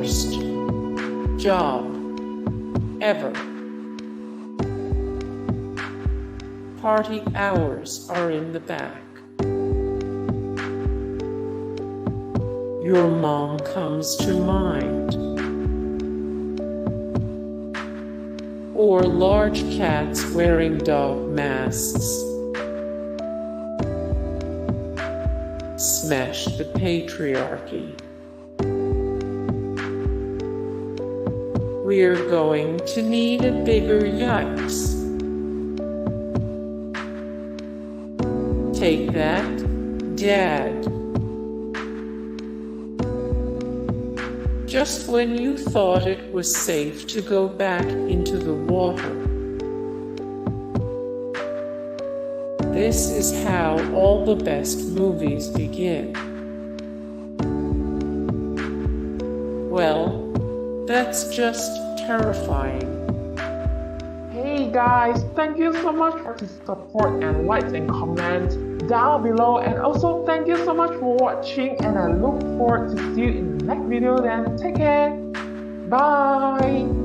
worst job ever. Party hours are in the back. Your mom comes to mind. Or large cats wearing dog masks. Smash the patriarchy. We're going to need a bigger yikes. Take that, Dad. Just when you thought it was safe to go back into the water. This is how all the best movies begin. Well, that's just terrifying. Hey guys, thank you so much for the support and likes and comments down below, and also thank you so much for watching, and I look forward to see you in the next video. Then take care, bye.